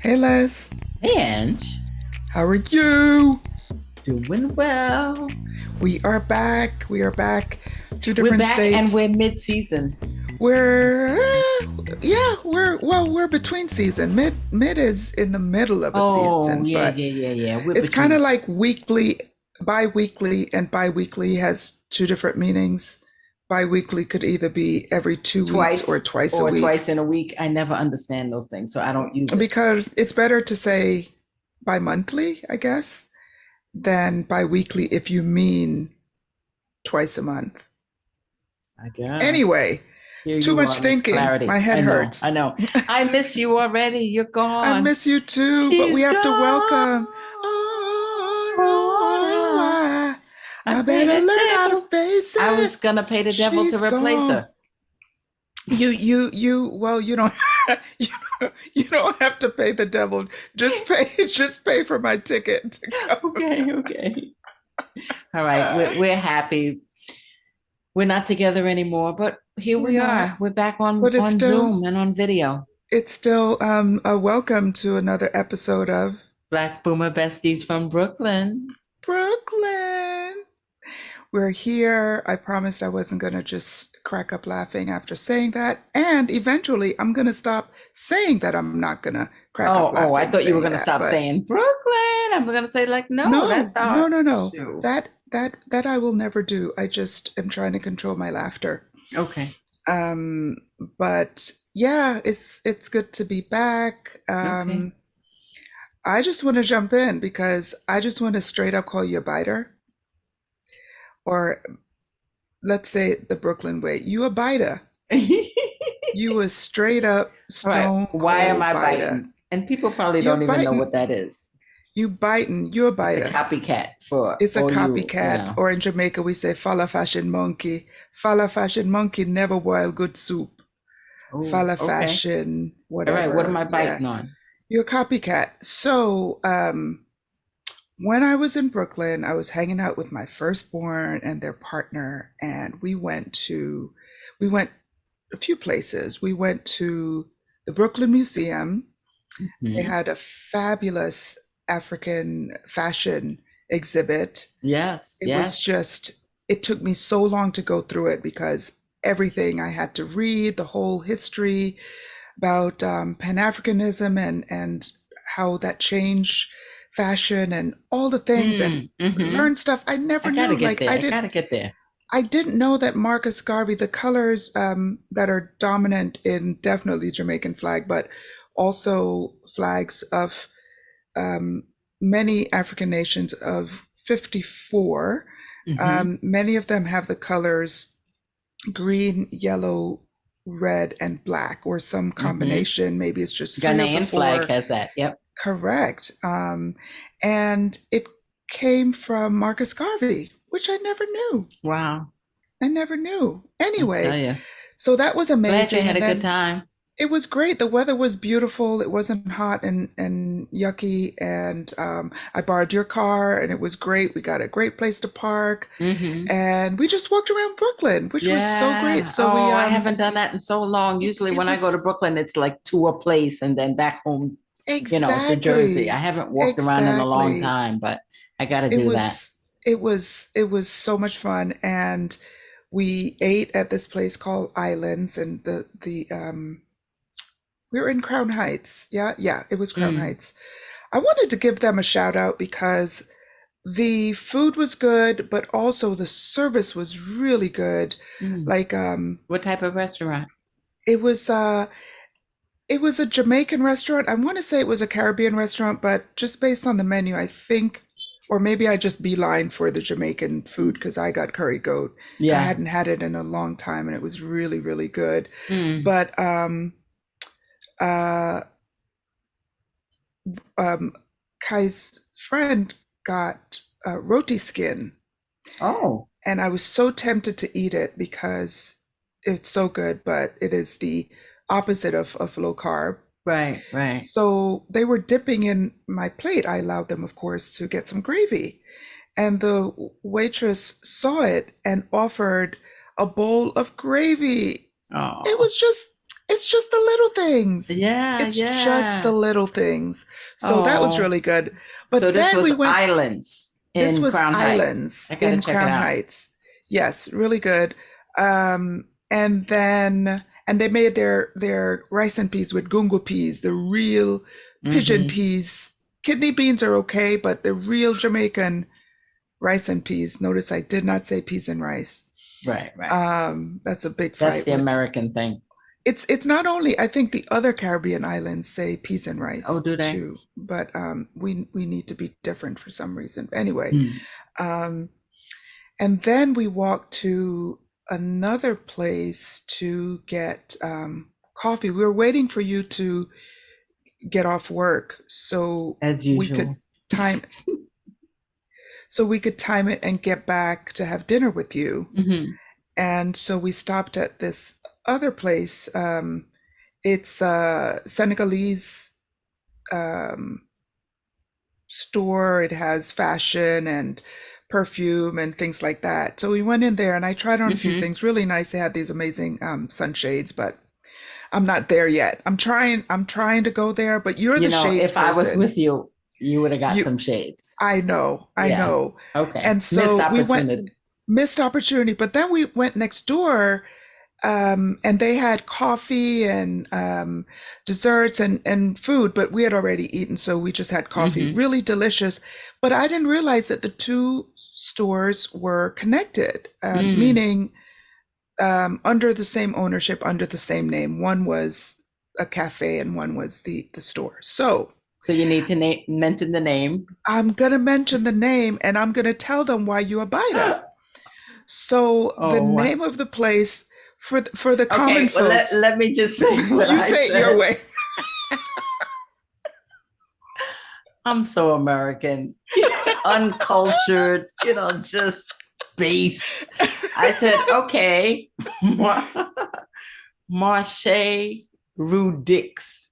Hey Les, Hey, Ange. how are you? Doing well. We are back. We are back. Two We're different back and states. we're mid-season. We're between season. Mid is in the middle of a Oh, season, yeah, but yeah, yeah, yeah. We're it's kind of between like weekly, bi-weekly, and bi-weekly has two different meanings. Bi-weekly could either be every 2 weeks or twice twice a or week twice in a week. I never understand those things, so I don't use it. because it's better to say bi-monthly, I guess, than bi-weekly if you mean twice a month. I guess. Anyway, Here too you much are, Miss thinking. Clarity. My head I know, I hurts. know. I miss you already. You're I gone. miss you too, but we She's have to gone. welcome. I I paid better the learn how to devil. face I it. was gonna pay the devil to She's replace gone. her. Well, you don't, you, you don't have to pay the devil. Just pay for my ticket to go. Okay, okay. All right, we're happy. We're not together anymore, but here We're we not, are. We're back on but Zoom and on video. it's still a welcome to another episode of Black Boomer Besties from Brooklyn. Brooklyn. We're here. I promised I wasn't going to just crack up laughing after saying that. And eventually, I'm going to stop saying that I'm not going to crack up Oh, I laughing thought you were saying gonna that. stop But saying Brooklyn. I'm gonna say like, no, no, that's our no, no, no. shoe. That I will never do. I just am trying to control my laughter. Okay, Um, but yeah, it's good to be back. okay. I just want to jump in because I just want to straight up call you a biter, or let's say the Brooklyn way. You a biter. All You a straight up right. stone Why am cold I biter. biting? And people probably You're don't even know biting. what that is. You biting. You a It's a biter. copycat for It's a all you, copycat. yeah. Or in Jamaica, we say fala fashion monkey. Fala fashion monkey never boil good soup. Oh, Fala okay. fashion, All right. What am whatever. I Yeah. biting on? You're a copycat. So, when I was in Brooklyn, I was hanging out with my firstborn and their partner, and we went a few places. We went to the Brooklyn Museum. They Hmm. had a fabulous African fashion exhibit. Yes, It was yes. just, it took me so long to go through it because everything I had to read, the whole history about Pan-Africanism and how that changed fashion and all the things and Mm-hmm. learn stuff I I never gotta knew. get Like there. I gotta get there. I didn't know that Marcus Garvey, the colors that are dominant in definitely Jamaican flag, but also flags of um, many African nations of 54. Hmm. Many of them have the colors green, yellow, red, and black, or some Hmm. combination. Maybe it's just three of the Ghanaian flag four. has that. Yep. Correct. And it came from Marcus Garvey, which I never knew. Wow. I never knew. I tell Anyway, you. so that was Glad you amazing. had And a good then time. it was great. The weather was beautiful. It wasn't hot and yucky. And I borrowed your car and it was great. We got a great place to park. Hmm. And we just walked around Brooklyn, which was so great. Yeah. So Oh, I haven't done that in so long. Usually it when I go to was Brooklyn, it's like to a place and then back home, to Jersey. I exactly, haven't walked around in a long exactly. time, but I got to It do that. was, it was so much fun. And we ate at this place called Islands and we were in Crown Heights. Yeah, yeah, it was Crown Mm, Heights. I wanted to give them a shout out because the food was good, but also the service was really good. mm. Like What type of restaurant? it was uh it was a Jamaican restaurant. I want to say it was a Caribbean restaurant, but just based on the menu, I think or maybe I just beeline for the Jamaican food because I got curry goat. I Yeah. hadn't had it in a long time and it was really, really good. Mm. But uh um Kai's friend got roti skin, Oh, and I was so tempted to eat it because it's so good, but it is the opposite of low carb. right, right. So they were dipping in my plate. I allowed them, of course, to get some gravy. And the waitress saw it and offered a bowl of gravy. It Oh, was just, It's just the little things. Yeah, It's just the yeah. little things. So that was Oh, really good. so But this then was we went, Islands this in was Crown Heights. Islands I gotta in check it Crown out. Heights. Yes, really good. And then, and they made their rice and peas with gungo peas, the real pigeon Hmm. peas. Kidney beans are okay, but the real Jamaican rice and peas. Notice I did not say peas and rice. Right, right. That's a big That's fight the with. American thing. It's not only, I think the other Caribbean islands say peas and Oh, rice do they? too, but we need to be different for some reason. Anyway, Hmm. um, and then we walked to another place to get coffee. We were waiting for you to get off work As we could usual. time time it and get back to have dinner with you. Hmm. And so we stopped at this other place. It's a Senegalese um, store. It has fashion and perfume and things like that. So we went in there and I tried on a few Hmm. things. Really nice. They had these amazing sunshades, but I'm not there yet. I'm trying. I'm trying to go there. But you're You the know, shades if I was person. with you, you would have got You, some shades. I know. I Yeah. know. Okay. And Missed so we went, opportunity. missed opportunity. But then we went next door and they had coffee and desserts and food, but we had already eaten, so we just had coffee. Hmm. Really delicious. But I didn't realize that the two stores were connected, Mm. meaning under the same ownership, under the same name. One was a cafe and one was the store. So So you need to mention the name. I'm going to mention the name and I'm going to tell them why you abide it. So the Oh, name of the place for the common okay. Well, folks, let me just say what you I say it your said. way. I'm so American, uncultured, just base. I said, okay, Marche Rudix.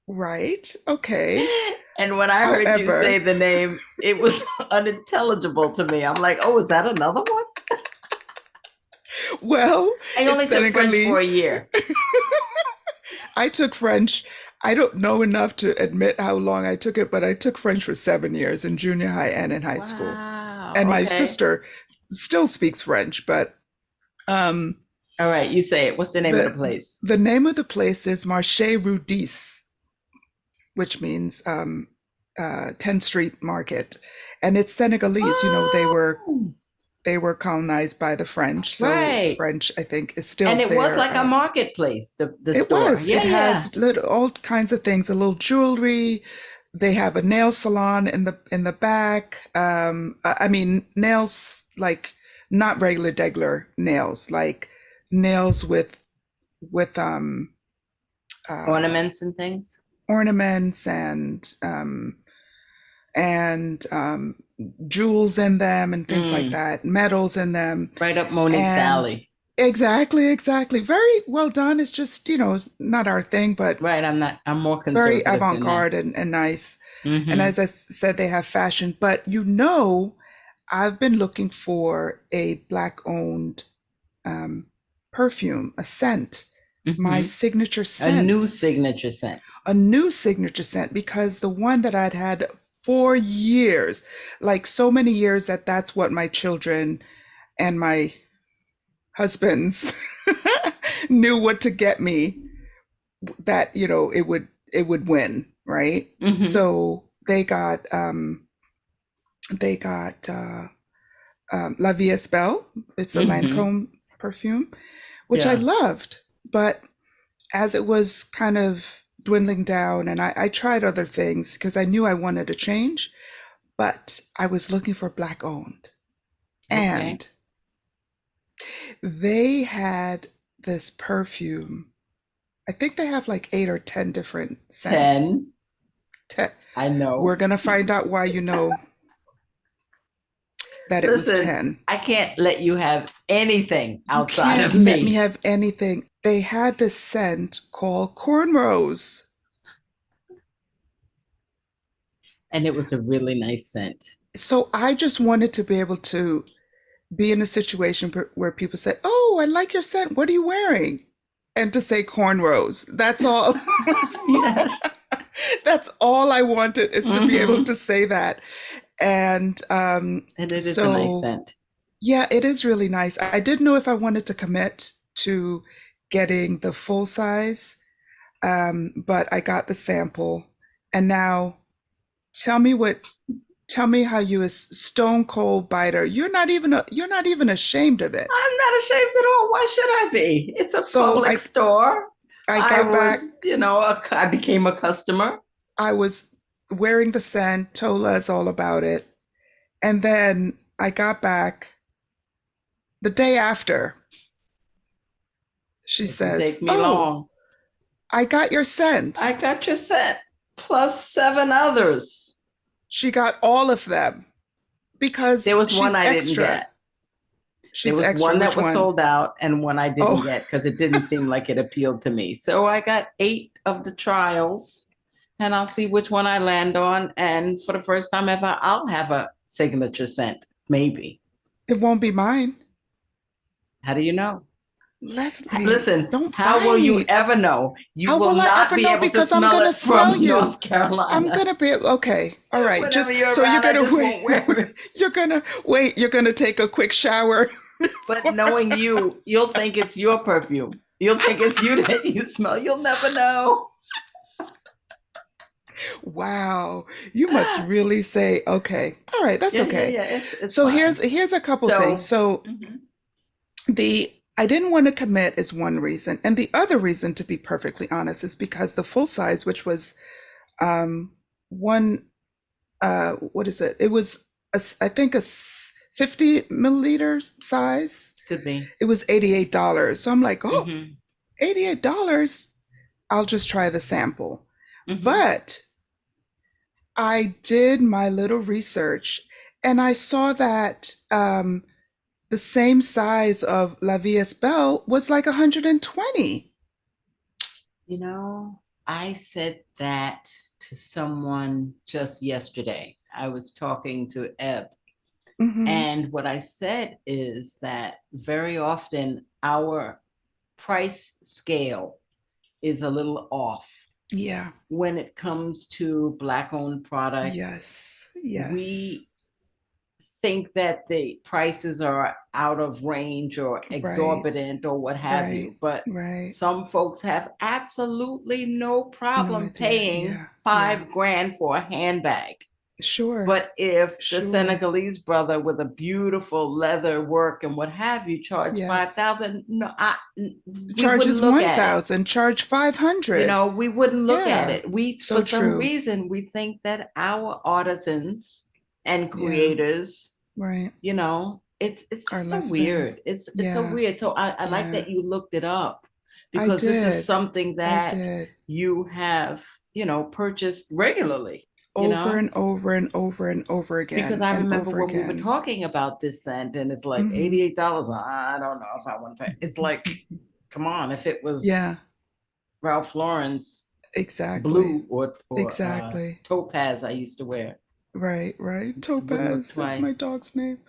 Right. Okay. And when I heard you say However, the name, it was unintelligible to me. I'm like, oh, is that another one? well, I it's only took French for a Senegalese. year. I took French. I don't know enough to admit how long I took it, but I took French for 7 years in junior high and in high school. Wow. And my Okay. sister still speaks French, but um, All right. You say it. What's the name of the the place? the name of the place is Marché Rue 10, which means 10th Street Market, and it's Senegalese. You know, Oh, they were colonized by the French, so right. French, I think, is still And it was there. like a marketplace, the It store. was. Yeah, It yeah. has little all kinds of things, a little jewelry. They have a nail salon in the back. I mean nails like not regular degular nails, like nails with uh, Ornaments and things. ornaments and jewels in them and things like Mm, that, metals in them. right up Monique's And alley. exactly, exactly. Very well done. It's just, not our thing, but Right. I'm more very conservative than that. avant-garde and nice. And Hmm. as I said, they have fashion. But I've been looking for a black-owned um, perfume, a scent, my Hmm. signature A new scent, signature scent. a new signature scent, because the one that I'd had for years, like so many years that that's what my children and my husbands knew what to get me, that it would win, right? Hmm. So they got La Vie est Belle. It's a Hmm. Lancome perfume, which I Yeah. loved, but as it was kind of dwindling down, and I tried other things because I knew I wanted a change, but I was looking for black owned, Okay. and they had this perfume. I think they have like 8 or 10 different scents. 10. Te- I We're know. gonna find out why you know that it was Listen, 10. I can't let you have anything You outside can't of let me me. have anything. They had this scent called cornrows. And it was a really nice scent. So I just wanted to be able to be in a situation where people say, "Oh, I like your scent. What are you wearing?" and to say cornrows. That's all. Yes. That's all I wanted, is to be able Hmm. to say that. And And it is a nice so, scent. yeah, it is really nice. I didn't know if I wanted to commit to getting the full size, but I got the sample. And now tell me what, tell me how you a stone cold biter. You're not even ashamed of it. I'm not ashamed at all. Why should I be? It's a So public store. I I got back, was, I became a customer. I was wearing the scent, told us all about it. And then I got back the day after. She It didn't says, take me "Oh, long. I got your scent." I got your set plus seven others. She got all of them because There was one she's I didn't extra. get. There She's was extra. one that Which was one? sold out and one I didn't Oh, get because it didn't seem like it appealed to me. So I got 8 of the trials and I'll see which one I land on. And for the first time ever, I'll have a signature scent, maybe. it won't be mine. How do you know? Leslie, Listen, don't how will you bite. ever know? You How will will I not ever be know? able to Because I'm smell gonna it smell from you. North I'm Carolina. gonna be okay. All right. Whenever Just you're so you're around, I gonna just wait. won't wear it. You're gonna wait. You're gonna take a quick shower. But knowing you, you'll think it's your perfume. You'll think it's you that you smell. You'll never know. Wow. You must really say, okay. All right, that's Yeah, yeah, okay. yeah. It's So fine. here's a couple things. So, So mhm. the I didn't want to commit is one reason, and the other reason, to be perfectly honest, is because the full size, which was um one what is it? It was I think 50 milliliter size. Could be. It was $88. So I'm like, oh, Hmm. $88. I'll just try the sample. Hmm. But I did my little research and I saw that the same size of La Vie est Belle was like 120. You know, I said that to someone just yesterday. I was talking to Eb, Mm-hmm. and what I said is that very often our price scale is a little off Yeah. when it comes to Black owned products. Yes. Yes. We think that the prices are out of range or Right. exorbitant or what have Right. you, but Right. some folks have absolutely no No problem idea. paying Yeah. Yeah. 5 grand for a handbag. Sure. But if the Sure. Senegalese brother with a beautiful leather work and what have you charge Yes. 5,000, no, we wouldn't Charges look at it. 1,000, charge 500. We wouldn't look at Yeah. it. We, So for some true. reason, we think that our artisans and Yeah. creators, Right. it's Or just so less than. weird. It's so Yeah. weird. So I like Yeah. that you looked it up I because this is did. something I that did. you have, purchased regularly, you Over know? and over and over and over Because again I and remember over when we were again. talking about this scent and it's like Hmm. $88. I don't know if I want to pay. It's like, come on, if it was Yeah, Ralph Lauren's exactly. blue or Exactly. topaz I used to wear. Right, right. Wouldn't look Topaz, that's my twice. dog's name.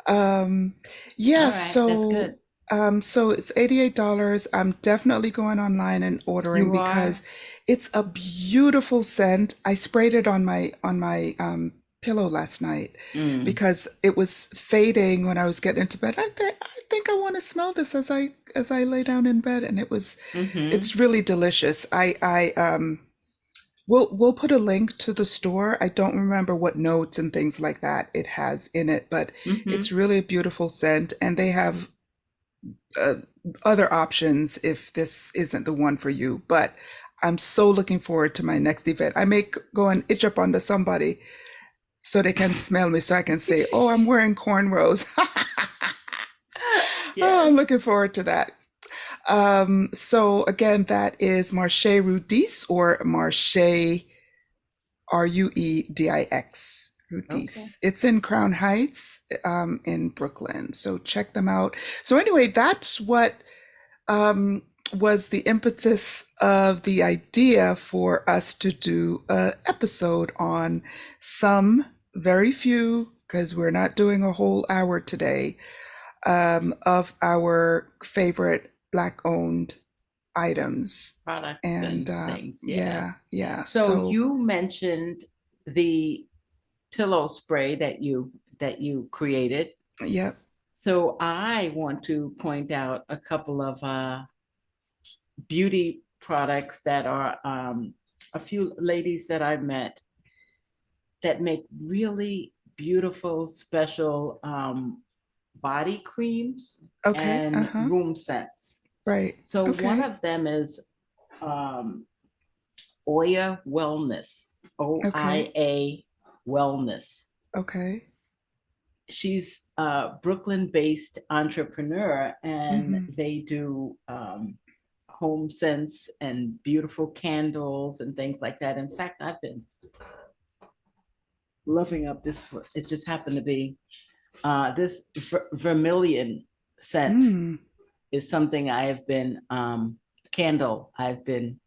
Um, yeah, All right, that's good. so it's $88. I'm definitely going online and ordering You are? because it's a beautiful scent. I sprayed it on my pillow last night Mm. because it was fading when I was getting into bed. I think I want to smell this as I lay down in bed, and Mm-hmm. it's really delicious. I we'll put a link to the store. I don't remember what notes and things like that it has in it, but it's Mm-hmm. really a beautiful scent, and they have uh, other options if this isn't the one for you. But I'm so looking forward to my next event. I may go and itch up onto somebody so they can smell me, so I can say, "Oh, I'm wearing cornrows." Oh, I'm Yes. looking forward to that. So again, that is Marche Rudis, or Marche Ruedix. Okay. Rudis. It's in Crown Heights, in Brooklyn. So check them out. So anyway, that's what was the impetus of the idea for us to do an episode on some, very few, because we're not doing a whole hour today, of our favorite Black owned items. products And and things. Yeah. yeah, yeah. So So, you mentioned the pillow spray that you created. yep. So I want to point out a couple of beauty products that are a few ladies that I've met that make really beautiful, special body creams Okay. and Uh-huh. room scents. Right. So one Okay. of them is um, Oya Wellness, Okay. OIA Wellness. Okay. She's a Brooklyn-based entrepreneur, and Mm-hmm. they do home scents and beautiful candles and things like that. In fact, I've been loving up this. It just happened to be this vermilion scent Mm. is something I have been candle I've been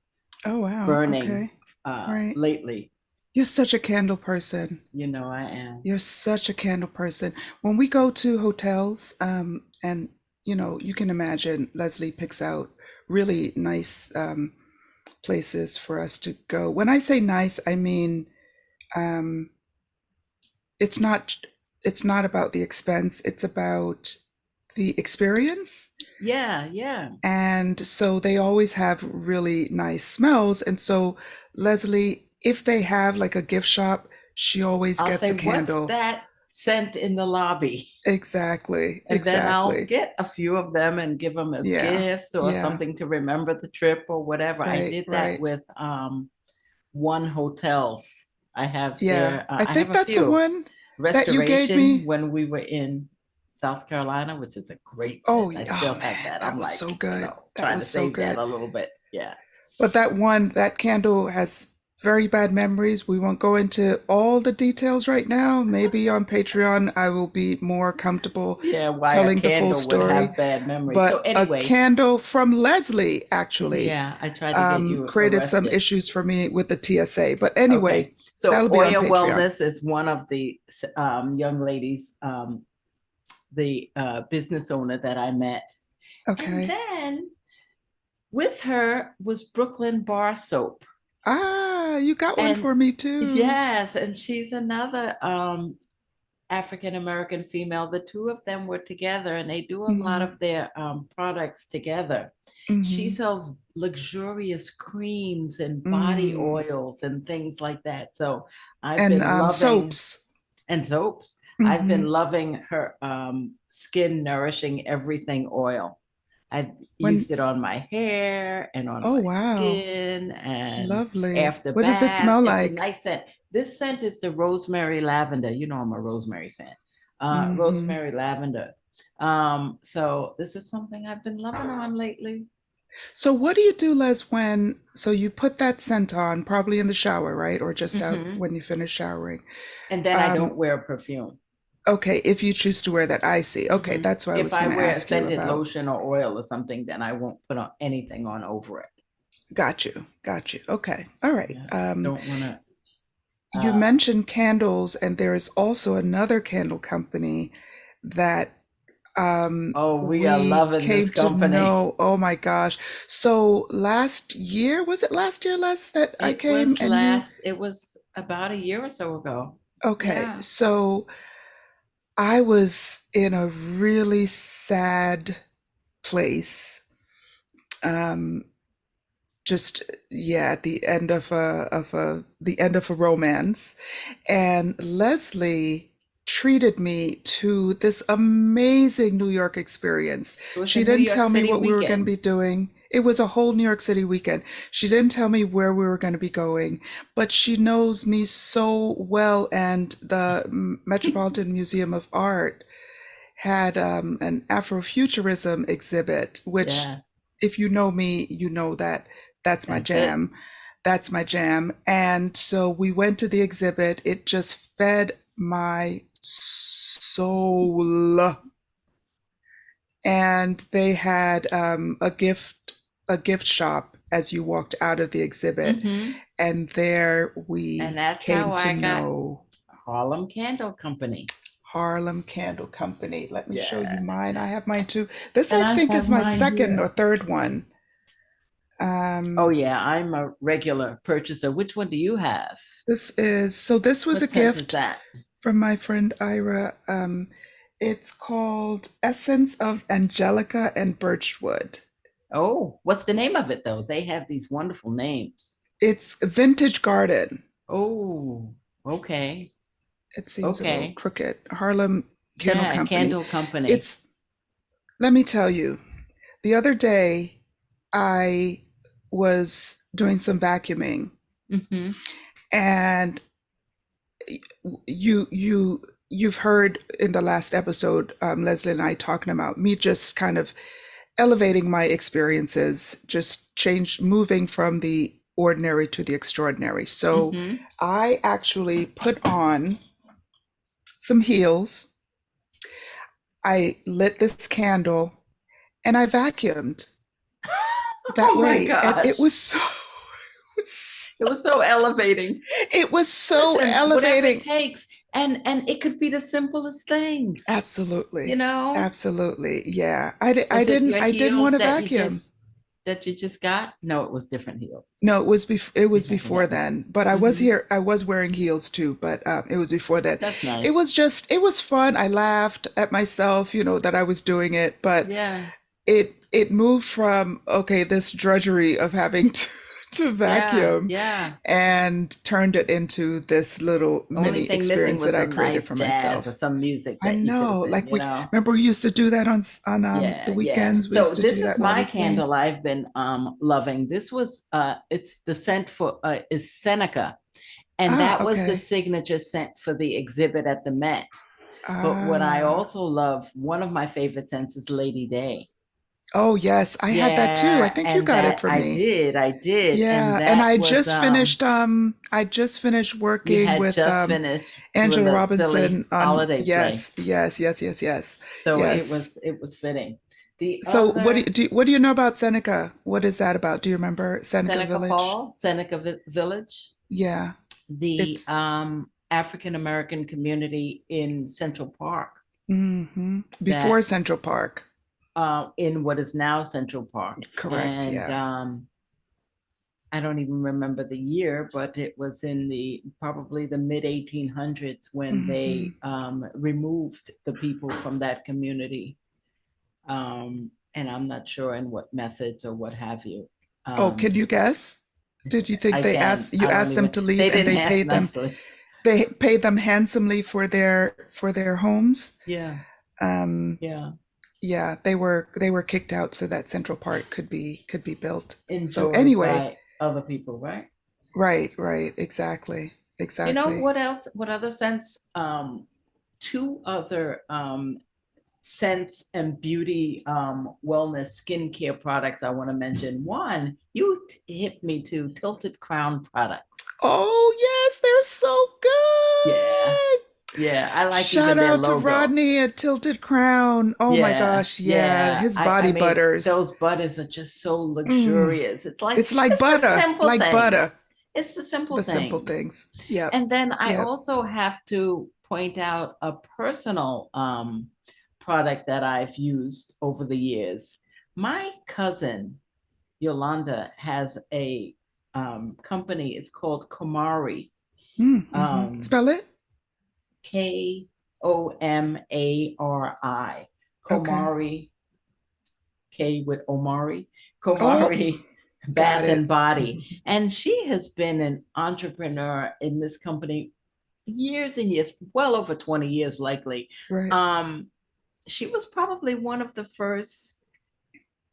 Oh, wow. burning Okay. Right. lately. You're such a candle person. You know, I am. You're such a candle person. When we go to hotels, and you can imagine Leslie picks out really nice places for us to go. When I say nice, I mean um, it's not it's not about the expense. It's about the experience. Yeah, yeah. And so they always have really nice smells. And so Leslie, if they have like a gift shop, she always I'll gets say, a what's candle. that scent in the lobby? Exactly, And then I'll exactly. get a few of them and give them as Yeah, gifts or yeah, something to remember the trip or whatever. I right, did that right. with One Hotels. Yeah, I I have think a that's the few. one that you gave Restoration me. when we were in South Carolina, which is a great Oh, scent. I oh still have man, that. that I'm was like, so good. That trying was to so save that good. a little bit. Yeah. But that candle has very bad memories. We won't go into all the details right now. Maybe on Patreon, I will be more comfortable Yeah, why a telling the full candle would story. have bad memories. So But a anyway, candle from Leslie actually yeah, I tried to get you created some arrested. issues for me with the TSA. But Okay. anyway, So that'll be on Oya Patreon. Wellness is one of the young ladies, the business owner that I met. And Okay. then with her was Brooklyn Bar Soap. Ah, you got one And for me too. yes, and she's another African American female. The two of them were together and they do a lot Hmm. of their products together. She Hmm. sells luxurious creams and body Mm. oils and things like that. So I've And been loving, soaps. and soaps. I've been Hmm. loving her skin nourishing everything oil. I've When used it on my hair and on Oh my wow, skin and lovely. after What does it bath. smell It's a like? nice scent. This scent is the rosemary lavender. You know, I'm a rosemary fan. Hmm. Rosemary lavender. So this is something I've been loving on lately. So what do you do, Les, when so you put that scent on, probably in the shower, right? Or just out Hmm. when you finish showering. And then I Um, don't wear perfume. okay, if you choose to wear that, I see. Okay, Hmm. that's what I If was I going to wear ask you scented about. lotion or oil or something, then I won't put on anything on over it. Got you. Got you. Okay. All right. Yeah. Don't want to. You mentioned candles, and there is also another candle company that Oh, we are we loving this came to company. know. Oh my gosh. So last year, was it last year, Les, that I came and you? It was about a year or so ago. Okay. Yeah. So I was in a really sad place. Um, just yeah, at the end of a romance, and Leslie treated me to this amazing New York experience. It was a She New didn't York tell me City what we were going to weekend. be doing. It was a whole New York City weekend. She didn't tell me where we were going to be going, but she knows me so well. And the Metropolitan Museum of Art had an Afrofuturism exhibit, which, Yeah, if you know me, you know that that's my that's it. jam. That's my jam. And so we went to the exhibit. It just fed my soul. And they had a gift shop as you walked out of the exhibit. Hmm. And there And we that's came how to I got know Harlem Candle Company. Harlem Candle Company. Let me show you Yeah. mine. I have mine too. This, And I I think, is have my mine second or here. third one. Oh Um, yeah, I'm a regular purchaser. Which one do you have? this was a What scent is gift that? from my friend Ira. It's called Essence of Angelica and Birchwood. Oh, what's the name of it though? They have these wonderful names. It's Vintage Garden. Oh, okay. It seems a little Okay. crooked. Harlem Candle Yeah, Company. Candle Company. It's, let me tell you, the other day I was doing some vacuuming, Mm-hmm. and you've heard in the last episode, Leslie and I talking about me just kind of elevating my experiences, just moving from the ordinary to the extraordinary. So Mm-hmm. I actually put on some heels. I lit this candle and I vacuumed that Oh my way. And it gosh. was so, It was so elevating. it was so Listen, whatever it elevating. takes. And it could be the simplest things, you Absolutely. know? Absolutely. Yeah. Was it your I didn't want heels to vacuum. that you just got? No, it was different heels. No, it See was if I can before get one. then. But Mm-hmm. I was wearing heels too, but it was before then. That's nice. It was fun. I laughed at myself, that I was doing it, but Yeah. it moved from, okay, this drudgery of having to Yeah. vacuum, Yeah. and turned it into this little Only mini thing missing experience was that I some created nice for jazz or myself. some music I that you could have know, been, like you we know? remember we used to do that on the Yeah, yeah. weekends. We used So to do this is that while my we cleaned. candle I've been loving. This was it's the scent for is Seneca. And Ah, that was the okay. signature scent for the exhibit at the Met. But what I Ah, also love, one of my favorite scents is Lady Day. oh yes, I had that too. I Yeah, think you and got it that for me. I did, and Yeah, and that was I just finished you working had with just finished doing Angela the Philly Robinson on, holiday play. yes. So Yes. it was fitting. The So other what do you know about Seneca? What is that about? Do you remember Seneca Seneca Village? Fall, Village, Yeah. the It's African American community in Central Park before that Central Park. in what is now Central Park. Correct, And yeah. I don't even remember the year, but it was in the probably the mid 1800s when hmm they removed the people from that community. And I'm not sure in what methods or what have you. Oh, Um, can you guess? Did you think I can. you I don't asked them even. to leave They and didn't ask nicely. they paid them handsomely for their homes? Yeah. Um, Yeah. yeah, they were kicked out so that Central Park could be built. So Enjoyed anyway, by other people, right? right, exactly, You know exactly. what else? What other sense? Two other sense and beauty wellness skincare products I want to mention. One, you hit me to Tilted Crown products. Oh yes, they're so Yeah. good. Yeah. I like Shout even their out to logo. Rodney at Tilted Crown. Oh my Yeah. gosh, yeah, Yeah. his I body mean, butters. those butters are just so Mm, luxurious. it's like it's the butter, simple like butter. things. It's the simple The simple things. things. Yep, And then I yep. also have to point out a personal product that I've used over the years. My cousin Yolanda has a company. It's called Komari. Um, Spell it. Komari. Okay. Komari, K with Omari. Oh, Komari got Bath and it. Body. And she has been an entrepreneur in this company years and years, well over 20 years likely. Right. Um, she was probably one of the first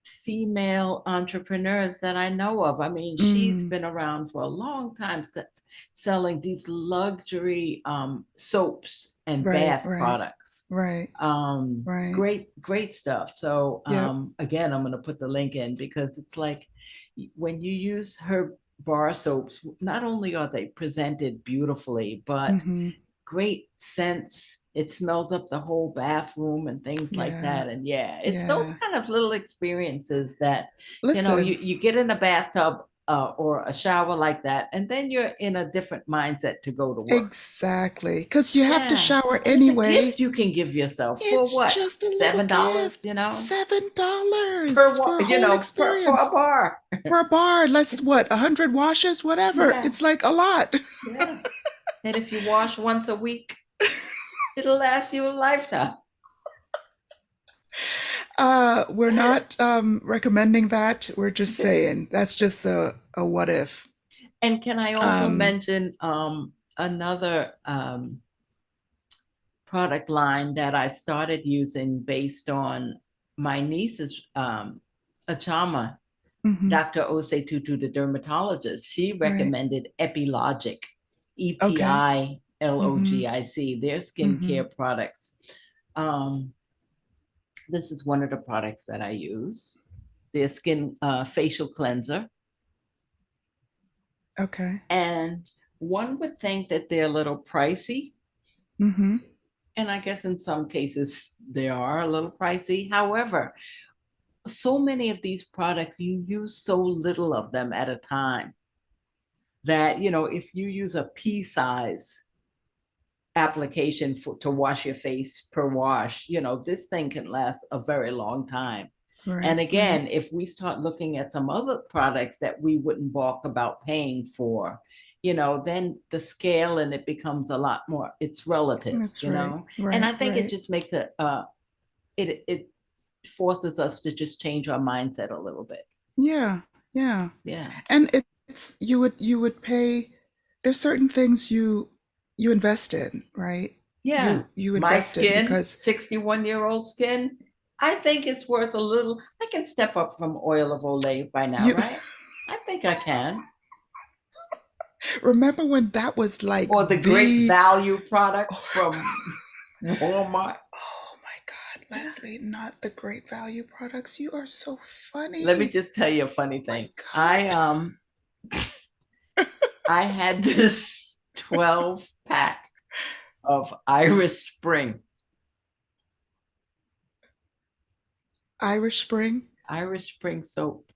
female entrepreneurs that I know of. I mean, she's Mm, been around for a long time selling these luxury soaps and right, bath right, products. right, right. Great stuff. So Yep. again, I'm going to put the link in because it's like when you use her bar soaps, not only are they presented beautifully, but Mm-hmm. great scents. It smells up the whole bathroom and things like Yeah. that. And yeah, it's those Yeah. kind of little experiences that, Listen. you get in a bathtub or a shower like that, and then you're in a different mindset to go to work. Exactly. Because you have to Yeah. shower And it's a anyway. gift you can give yourself for It's what? just a little $7, gift. you know, $7 for a you whole know, for a experience. bar. For a bar, less what, 100 washes, whatever. Yeah. It's like a lot. Yeah. And if you wash once a week, it'll last you a lifetime. We're not recommending that. We're just Okay. saying that's just a what if. And can I also Um, mention another product line that I started using based on my niece's Achama, mhm. Dr. Osei-Tutu, the dermatologist. She Right. recommended Epilogic, Okay. Mhm. Epilogic, their Mhm. skincare products. Um, this is one of the products that I use. Their skin facial cleanser. Okay. And one would think that they're a little pricey. Mhm. And I guess in some cases they are a little pricey. However, so many of these products, you use so little of them at a time that, you know, if you use a pea size application to wash your face per wash, you know, this thing can last a very long time. And Right. Right. again, if we start looking at some other products that we wouldn't balk about paying for, you know, then the scale and it becomes a lot more, it's relative, That's you right. know. And I Right. think it Right. just makes it forces us to just change our mindset a little bit. Yeah. Yeah. Yeah. And it's you would pay. There's certain things you invest in, right? Yeah. You My invest in skin, because 61-year-old skin, I think it's worth a little. I can step up from oil of Olay by now, you right? I think I can. remember when that was like Or the great the value products oh, from Walmart. oh my God, Leslie, not the great value products. You are so Let me funny. just tell you a funny My thing. God. I had this 12 pack of Irish Spring. Irish Spring. Irish Spring soap.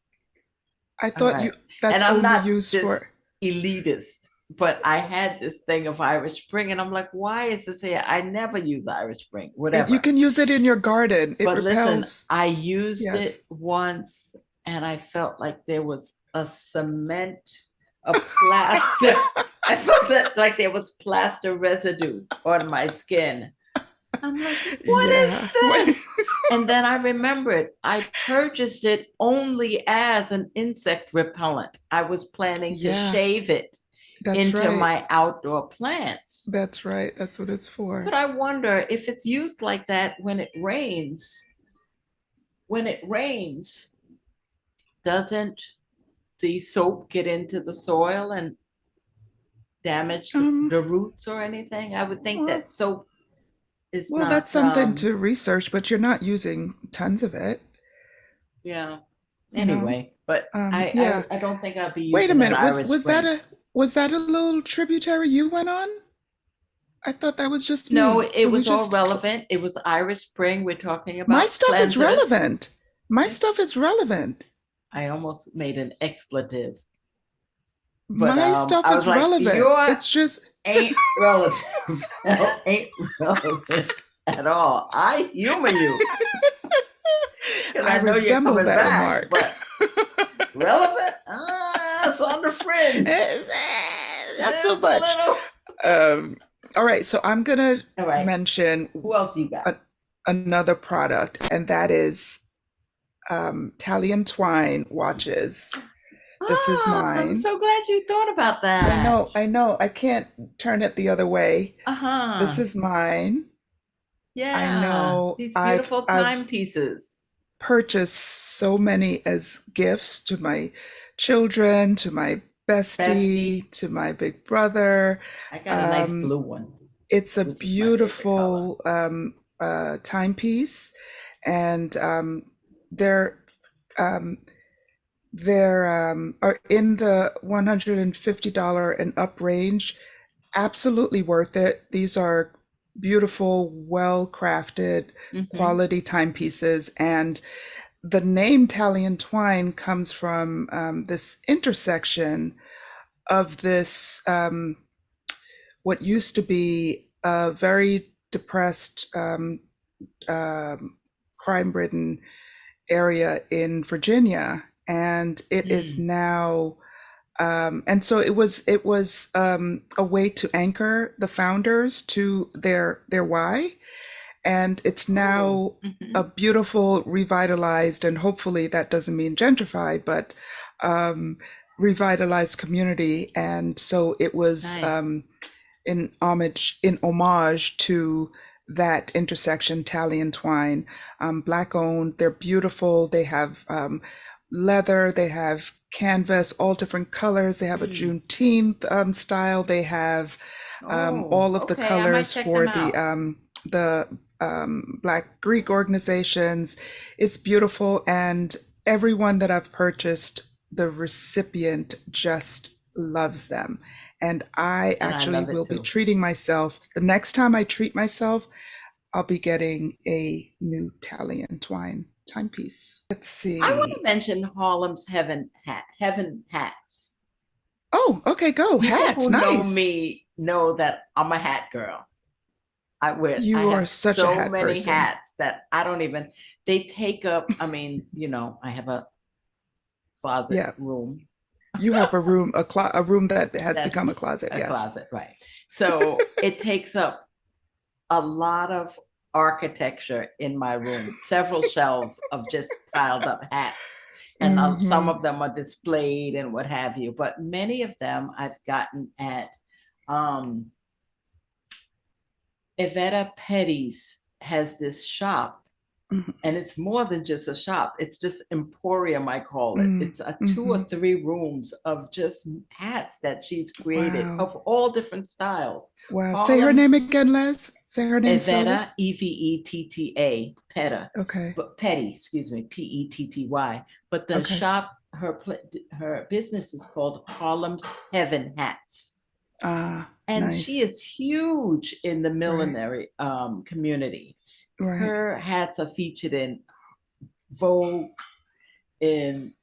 I All thought you right. that's And I'm only not used this for elitist, but I had this thing of Irish Spring, and I'm like, why is this here? I never use Irish Spring, you whatever. can use it in your garden. It But listen, repels. I used it Yes. once and I felt like there was a cement, a plaster. I felt that like there was plaster residue on my skin. I'm like, what is Yeah. this? And then I remembered I purchased it only as an insect repellent. I was planning to Yeah, shave it that's into right. my outdoor plants. That's right. That's what it's But for. I wonder if it's used like that when it rains, doesn't the soap get into the soil and damage Um, the roots or anything? I would think well, that soap is well, that's not, something to research, but you're not using tons of it, yeah. you know? Anyway, but Yeah. I don't think I'll be Wait a using an minute. Was Irish was that Spring. a little tributary you went on? I thought that was just No, me. it Can we was all just relevant. It was Irish Spring. We're talking My about stuff is cleansers. relevant. My stuff is relevant. I almost made an expletive, but My stuff I was is like, relevant. your It's just ain't relative. Ain't relevant at all. I humor you because I I know you're resemble coming that back, remark. but relevant? It's on the fringe. Not so It's a much. little. Um, all right, so I'm gonna All right. mention Who else you got? another product, and that is Talium Twine watches. This is Oh, I'm mine. so glad you thought about I that. know, I know. I can't turn it the other way. Uh This huh. is mine. I Yeah. know These beautiful I've timepieces. purchased so many as gifts to my children, to my Bestie. bestie, to my big brother. I got a nice Um, blue one, it's a which is my favorite color. beautiful timepiece, and they're um, they're are in the $150 and up range. Absolutely worth it. These are beautiful, well crafted, Mm-hmm. quality timepieces, and the name Tally and Twine comes from this intersection of this what used to be a very depressed, crime-ridden area in Virginia, and it is Mm. now. And so it was a way to anchor the founders to their why, and it's Oh. now a Hmm. beautiful, revitalized, and hopefully that doesn't mean gentrified, but um, revitalized community. And so it was Nice. in homage to that intersection, Tally and Twine. Black owned, they're beautiful. They have leather, they have canvas, all different colors. They have a Mm. Juneteenth style. They have Oh, all of the okay. I might colors check them for out. the Black Greek organizations. It's beautiful, and everyone that I've purchased, the recipient just loves them. And I And I actually love it will be too. treating myself. The next time I treat myself, I'll be getting a new Tally and Twine timepiece. Let's I want to see. mention Harlem's Heaven hats. Oh, okay, go. People Hats. who know Nice. me know that I'm a hat girl. I You are have such a so hat many person. hats that I don't even, they take up, I mean, I have a closet Yeah. room. You have a room that has That's become a closet. a Yes. closet, right? So it takes up a lot of architecture in my room, several shelves of just piled up hats. And some Mm-hmm. of them are displayed and what have you. But many of them I've gotten at um, Iveta Petty's has this shop, and it's more than just a shop. It's just emporium, I call it. Mm-hmm. It's a two Mm-hmm. or three rooms of just hats that she's created Wow. of all different styles. Wow. Say her name Harlem's again, Les. Say her name slowly. Evetta, Evetta, Petta, Okay. but Petty, excuse me, Petty. But the Okay. shop, her business is called Harlem's Heaven Hats, Ah, and she nice. is huge in the Right. millinery community. Right. Her hats are featured in Vogue, in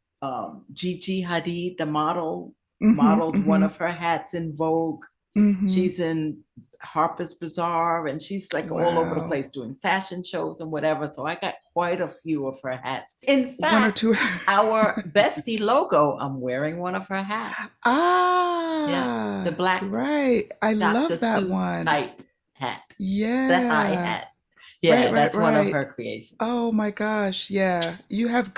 Gigi Hadid, the model, Mm-hmm. modeled one Mm-hmm. of her hats in Vogue. Mm-hmm. She's in Harper's Bazaar, and she's like all over the Wow. place doing fashion shows and whatever. So I got quite a few of her hats. In One or fact, two. our bestie logo, I'm wearing one of her hats. Yeah, the Ah, black right. I Dr. love that Seuss one. type hat, the high Yeah. hat. Right, Yeah, right, that's one of right. her creations. Oh my gosh. Yeah. You have a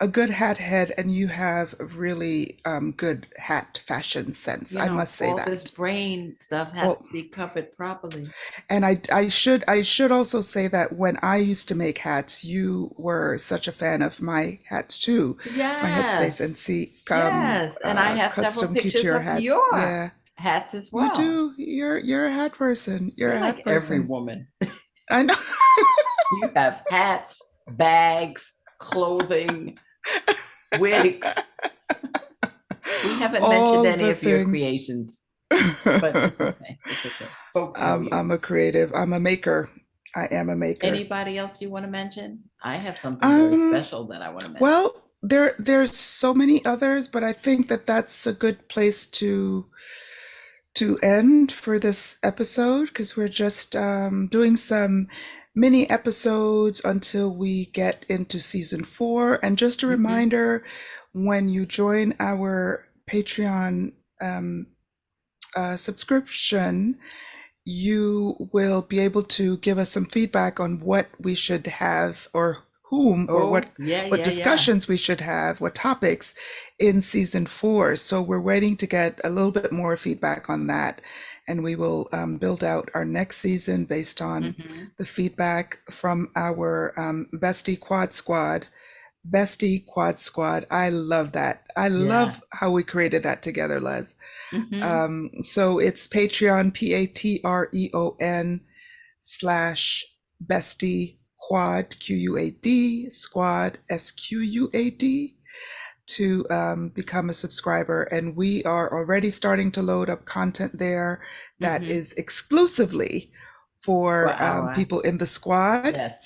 good hat head, and you have a really good hat fashion sense. I must say All this that. brain stuff has Oh, to be covered properly. and I should also say that when I used to make hats, you were such a fan of my hats too, my Headspace and Yes. Seek Yes. And I have several custom pictures couture of hats. your Yeah, hats as you well. do. You're a hat person. You're You're a like hat every person. woman. I know. You have hats, bags, clothing, wigs. We haven't mentioned All any the of your things. creations, but it's okay. It's okay. Folks know you. I'm a creative. I'm a maker. I am a maker. Anybody else you want to mention? I have something very Um, special that I want to mention. well, there's so many others, but I think that that's a good place to end for this episode, because we're just doing some mini episodes until we get into season 4. And just a Mm-hmm. reminder, when you join our Patreon um, subscription, you will be able to give us some feedback on what we should have, or whom, or what Oh, yeah, what yeah, yeah. discussions we should have, what topics in season 4. So we're waiting to get a little bit more feedback on that, and we will build out our next season based on Mm-hmm. the feedback from our Bestie Quad Squad. I love that. I Yeah. love how we created that together, Les. Mm-hmm. So it's Patreon, Patreon/bestie quad, QUAD, squad, SQUAD, to become a subscriber. And we are already starting to load up content there that Mm-hmm. is exclusively For for our, people in the squad. yes.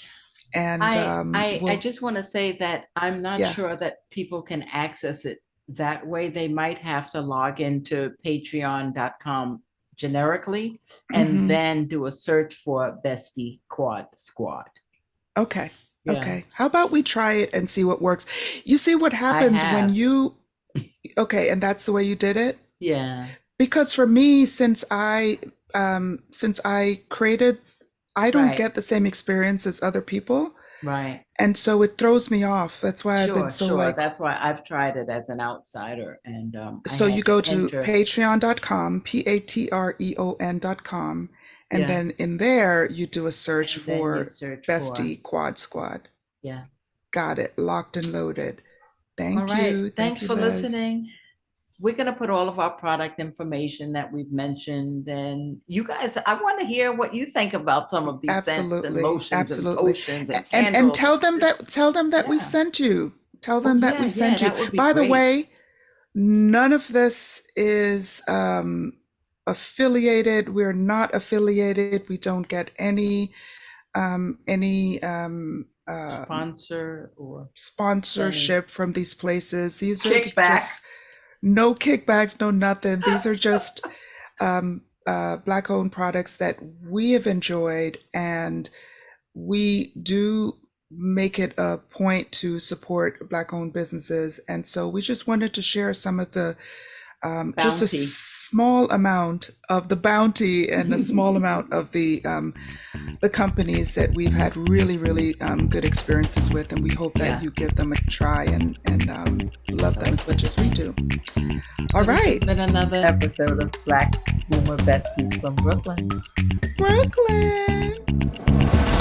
And I we'll, just want to say that I'm not yeah. sure that people can access it that way. They might have to log into patreon.com generically and Hmm. then do a search for Bestie Quad Squad. Okay. Yeah, Okay. How about we try it and see what works? You see what I happens when have. you, okay, and that's the way you did it? Yeah, Because for me, since I created, I don't right, get the same experience as other people. right. And so it throws me off. That's why I've been Sure, so sure. like, That's why I've tried it as an outsider, and I so you had to go to enter. patreon.com, patreon.com, and then Yes, in there you do a search and then you for search for. Bestie Quad Squad. Yeah. Got it. Locked and loaded. All Thank right. you. Thank Thanks you, for Liz. listening. We're going to put all of our product information that we've mentioned. And you guys, I want to hear what you think about some of these scents and Absolutely. lotions and Absolutely. potions and And candles. tell them that we Yeah. sent you. Tell Oh, them that yeah, we yeah. sent you. That would be By the great. way, none of this is affiliated. We're not affiliated. We don't get any Sponsor or any sponsorship from these places. These are just kickbacks. no kickbacks, no nothing. These are just Black owned products that we have enjoyed, and we do make it a point to support Black owned businesses. And so we just wanted to share some of the just a Bounty. small amount of the bounty and a small amount of the companies that we've had really, really good experiences with, and we hope that Yeah. you give them a try and love them as much as we do. All So this has right, been another episode of Black Boomer Besties from Brooklyn. Brooklyn.